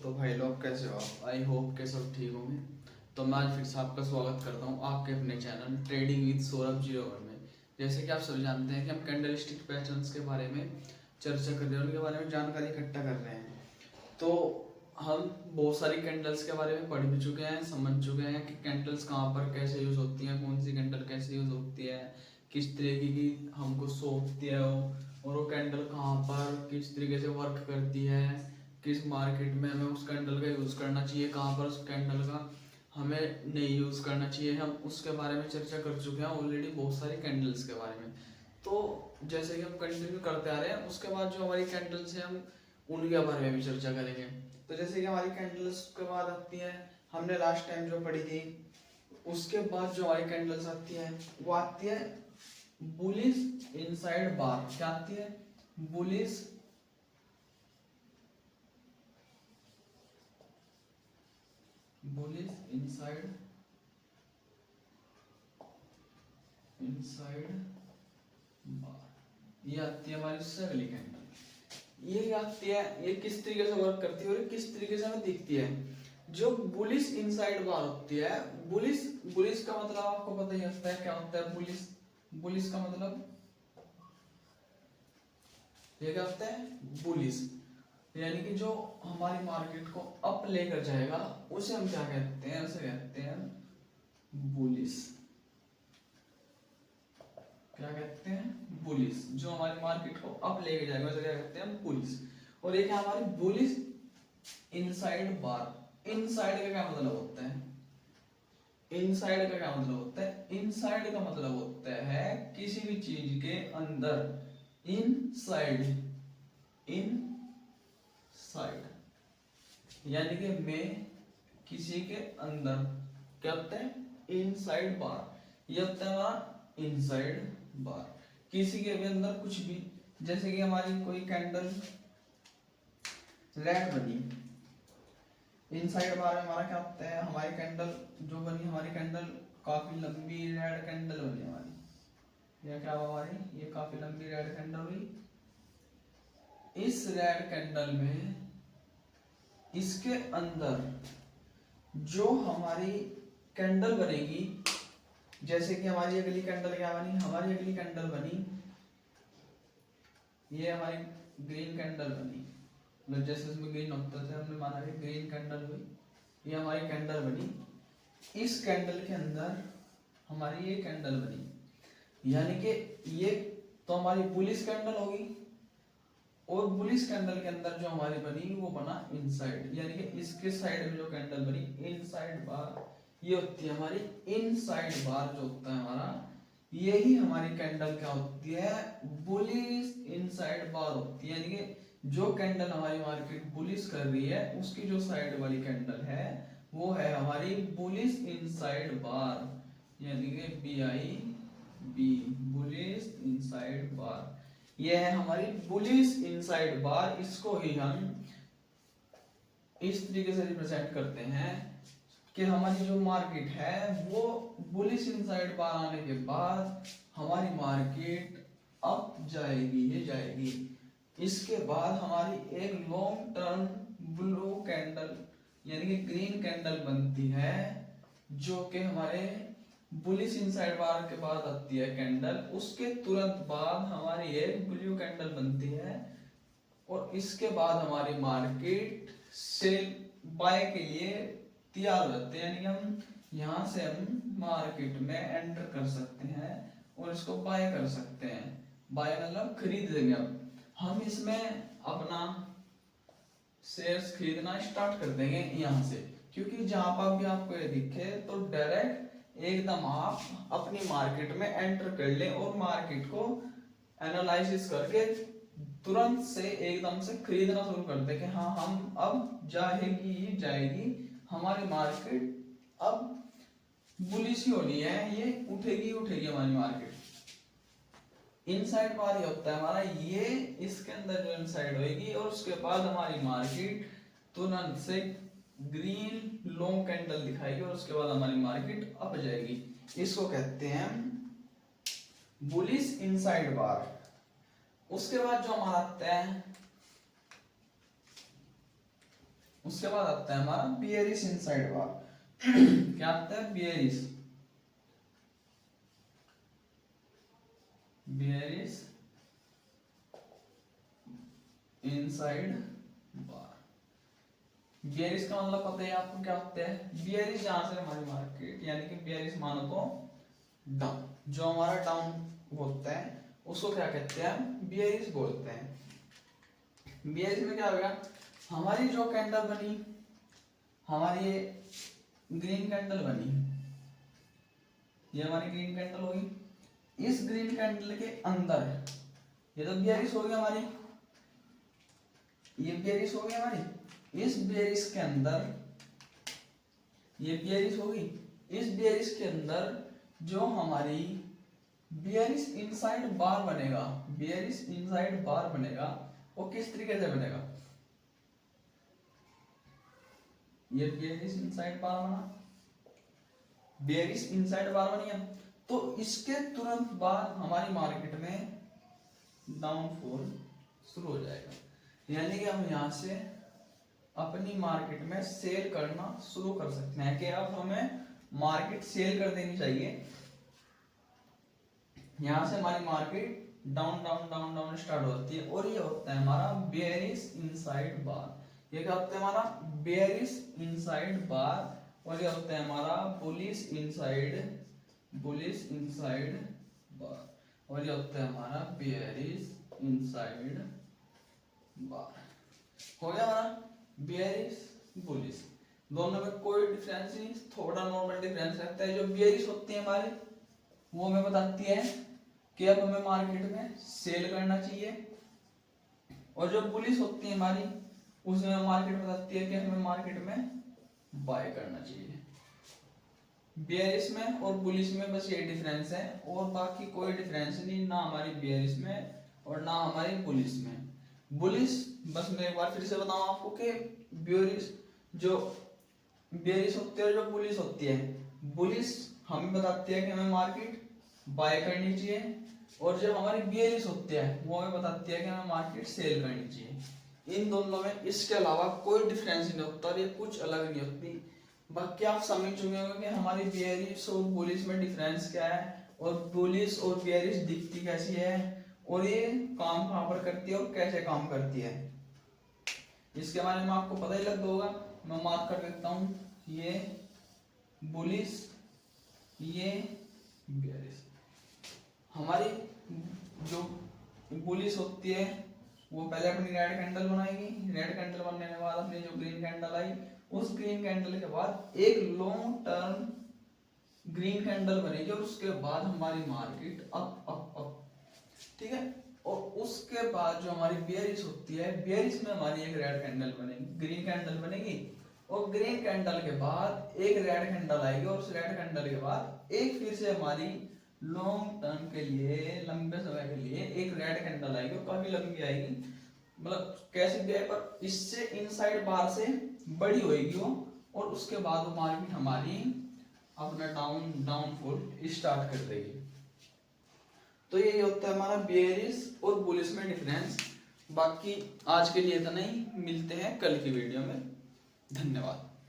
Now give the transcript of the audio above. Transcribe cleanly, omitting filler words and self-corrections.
तो भाई लोग कैसे हो आप? आई होप के सब ठीक होंगे। तो मैं आज फिर से आपका स्वागत करता हूँ आपके अपने चैनल ट्रेडिंग विद सौरभ 01 में। जैसे कि आप सभी जानते हैं कि हम कैंडलस्टिक पैटर्न्स के बारे में चर्चा कर रहे हैं, उनके बारे में जानकारी इकट्ठा कर रहे हैं। तो हम बहुत सारी कैंडल्स के बारे में पढ़ भी चुके हैं, समझ चुके हैं कि कैंडल्स कहाँ पर कैसे यूज होती हैं, कौन सी कैंडल कैसे यूज होती है, किस तरीके की हमको शो होती है और वो कैंडल कहाँ पर किस तरीके से वर्क करती है, किस मार्केट में हमें उस कैंडल का यूज करना चाहिए, कहाँ पर उस कैंडल का हमें नहीं यूज करना चाहिए। हम उसके बारे में चर्चा कर चुके हैं ऑलरेडी बहुत सारी कैंडल्स के बारे में। तो जैसे कि हम कंटिन्यू करते आ रहे हैं, उसके बाद जो हमारी कैंडल्स हैं हम उनके बारे में भी चर्चा करेंगे। तो जैसे कि हमारी कैंडल्स के बाद आती है, हमने लास्ट टाइम जो पढ़ी थी, उसके बाद जो हमारी कैंडल्स आती है वो आती है बुलिश इनसाइड बार। क्या आती है? बुलिश इनसाइड बार। ये आती है हमारी उससे अगली कैंडल। ये आती है, ये किस तरीके से वर्क करती है और किस तरीके से हमें दिखती है। जो बुलिश इनसाइड बार होती है, बुलिश बुलिश का मतलब आपको पता ही होता है क्या होता है। बुलिश बुलिश का मतलब ये क्या होता है? बुलिश यानी कि जो हमारी मार्केट को अप लेकर जाएगा उसे हम क्या कहते हैं? उसे कहते हैं बुलिश। क्या कहते हैं? बुलिश। जो हमारी मार्केट को अप लेके जाएगा उसे क्या कहते हैं? बुलिश। और एक है हमारी बुलिश इनसाइड बार। इनसाइड का क्या मतलब होता है? इनसाइड का क्या मतलब होता है? इनसाइड का मतलब होता है किसी भी चीज के अंदर। इनसाइड यानी कि मैं किसी के अंदर क्या होता है? इनसाइड बार। ये होता है हमारा इनसाइड बार। किसी के भी अंदर कुछ भी, जैसे कि हमारी कोई कैंडल रेड बनी, इनसाइड बार में हमारा क्या होता है? हमारी कैंडल जो बनी, हमारी कैंडल काफी लंबी रेड कैंडल बनी हमारी। यह क्या हुआ? हमारी ये काफी लंबी रेड कैंडल हुई। इस रेड कैंडल में इसके अंदर जो हमारी कैंडल बनेगी, जैसे कि हमारी अगली कैंडल क्या बनी? हमारी अगली कैंडल बनी, ये हमारी ग्रीन कैंडल बनी। मतलब जैसे इसमें ग्रीन होता था, हमने माना कि ग्रीन कैंडल हुई। ये हमारी कैंडल बनी, इस कैंडल के अंदर हमारी ये कैंडल बनी, यानी कि ये तो हमारी बुलिश कैंडल होगी। और बुलिश कैंडल के अंदर जो हमारी बनी वो बना इनसाइड, यानी कि इसके साइड में जो कैंडल बनी इनसाइड बार, ये होती है हमारी इनसाइड बार। जो होता है हमारा, यही हमारी कैंडल क्या होती है? बुलिश इनसाइड बार होती है। यानी कि जो कैंडल हमारी मार्केट बुलिश कर रही है उसकी जो साइड वाली कैंडल है वो है हमारी बुलिश इनसाइड बार, यानी कि BIB, बुलिश इनसाइड बार। यह है हमारी बुलिश इनसाइड बार। इसको ही हम इस तरीके से रिप्रेजेंट करते हैं कि हमारी जो मार्केट है वो बुलिश इनसाइड बार आने के बाद हमारी मार्केट अप जाएगी, ये जाएगी। इसके बाद हमारी एक लॉन्ग टर्म ब्लू कैंडल यानी कि ग्रीन कैंडल बनती है, जो कि हमारे बुलिश इनसाइड बार के बाद आती है कैंडल। उसके तुरंत बाद हमारी एक ब्लू कैंडल बनती है और इसके बाद हमारी मार्केट सेल बाय के लिए तैयार हो जाते हैं। यानी हम यहाँ से हम मार्केट में एंटर कर सकते हैं और इसको बाय कर सकते हैं। बाय मतलब खरीद देंगे। अब हम इसमें अपना शेयर्स खरीदना स्टार्ट कर देंगे यहाँ से, क्योंकि जहां पर भी आपको ये दिखे तो डायरेक्ट एकदम आप अपनी मार्केट में एंटर कर लें और मार्केट को एनालिसिस करके तुरंत से एकदम से खरीदना शुरू कर दें कि हाँ हम अब जाएगी ही जाएगी हमारी मार्केट, अब बुलिश ही होनी है, ये उठेगी उठेगी हमारी मार्केट। इनसाइड बार ये होता है हमारा, ये इसके अंदर जो इनसाइड होगी और उसके बाद हमारी मार्केट तुरंत से ग्रीन लॉन्ग कैंडल दिखाएगी और उसके बाद हमारी मार्केट अप जाएगी। इसको कहते हैं बुलिश इनसाइड बार। उसके बाद जो हमारा आता है उसके बाद आता है हमारा बियरिश इनसाइड बार। क्या आता है? बियरिश इनसाइड बार। बियरिश का मतलब पता है आपको क्या होता है? बियरिश जहां से हमारी मार्केट यानी कि बियरिश मानो तो डाउन, जो हमारा डाउन होता है उसको क्या कहते हैं? बियरिश बोलते हैं। बियरिश में क्या होगा? हमारी जो कैंडल बनी, हमारी ये ग्रीन कैंडल बनी, ये हमारी ग्रीन कैंडल होगी। इस ग्रीन कैंडल के अंदर ये तो बियरिश हो गई हमारी, ये बियरिश हो गई हमारी। इस बियरिश के अंदर ये बियरिश होगी। इस बियरिश के अंदर जो हमारी बियरिश इनसाइड बार बनेगा, बियरिश इनसाइड बार बनेगा, वो किस तरीके से बनेगा? ये बियरिश इनसाइड बार बना, बियरिश इनसाइड बार बनी है, तो इसके तुरंत बाद हमारी मार्केट में डाउनफॉल शुरू हो जाएगा। यानी कि हम यहां से अपनी मार्केट में सेल करना शुरू कर सकते हैं कि अब हमें मार्केट सेल कर देनी चाहिए। यहां से हमारी market down down down down start होती है और ये होता है हमारा बेयरिश इनसाइड बार। ये क्या होता है? हमारा बेयरिश इनसाइड बार। और ये होता है हमारा बुलिश इनसाइड बार। और ये होता है हमारा बेयरिश इनसाइड बार। हो गया हमारा बेयरिश बुलिश। दोनों में कोई डिफरेंस नहीं, थोड़ा नॉर्मल डिफरेंस रहता है। जो बेयरिश होती है हमारी वो हमें बताती है कि अब हमें मार्केट में सेल करना चाहिए, और जो बुलिश होती है हमारी उसमें मार्केट बताती है कि हमें मार्केट में बाय करना चाहिए। बेयरिश में और बुलिश में बस ये डिफरेंस है, और बाकी कोई डिफरेंस नहीं, ना हमारी बेयरिश में और ना हमारी बुलिश में। बुलिश बस मैं एक बार फिर से बताऊं आपको कि बेयरिश होती है और जो बुलिश होती है, बुलिश हमें बताती है कि हमें मार्केट बाय करनी चाहिए, और जो हमारी बेयरिश होती है वो हमें बताती है कि हमें मार्केट सेल करनी चाहिए। इन दोनों में इसके अलावा कोई डिफरेंस नहीं होता और ये कुछ अलग नहीं होती। बाकी आप समझ चुके होंगे कि हमारी बेयरिश और बुलिश में डिफरेंस क्या है, और बुलिश और बेयरिश दिखती कैसी है, और ये काम कहाँ पर करती है और कैसे काम करती है, इसके बारे में आपको पता ही लग होगा। मैं मार्क कर देता हूँ, ये बुलिश, ये बेयरिश। हमारी जो बुलिश होती है वो पहले अपनी रेड कैंडल बनाएगी, रेड कैंडल बनने के बाद अपनी जो ग्रीन कैंडल आई, उस ग्रीन कैंडल के बाद एक लॉन्ग टर्म ग्रीन कैंडल बनेगी, और उसके बाद हमारी मार्केट अप अप अप, ठीक है। और उसके बाद जो हमारी बेयरिश होती है, बेयरिश में हमारी एक रेड कैंडल बनेगी, ग्रीन कैंडल बनेगी, और ग्रीन कैंडल के बाद एक रेड कैंडल आएगी, और उस रेड कैंडल के बाद एक फिर से हमारी लॉन्ग टर्म के लिए, लंबे समय के लिए एक रेड कैंडल आएगी, और काफी लंबी आएगी, मतलब कैसे भी है पर इससे इनसाइड बार से बड़ी होएगी वो, और उसके बाद वो मार्केट हमारी अपना डाउनफॉल स्टार्ट कर देगी। तो ये होता है हमारा बेयरिश और बुलिश में डिफरेंस। बाकी आज के लिए इतना ही, मिलते हैं कल की वीडियो में। धन्यवाद।